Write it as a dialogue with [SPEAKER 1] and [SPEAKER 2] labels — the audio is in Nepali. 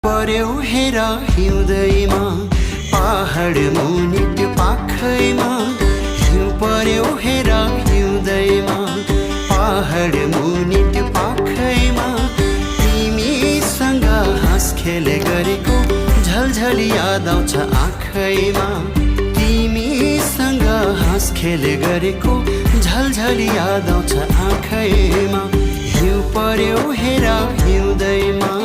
[SPEAKER 1] पर्यो हेर हिउँदैमा पहाड मुनि त्यो पाखैमा हिउँ पर्यो हेर हिउँदैमा पहाड मुनि त्यो पाखैमा तिमीसँग हाँस खेल गरेको झलझली याद आउँछ आँखैमा तिमीसँग हाँस खेल गरेको झलझली याद आउँछ आँखैमा हिउँ पर्यो हेर हिउँदैमा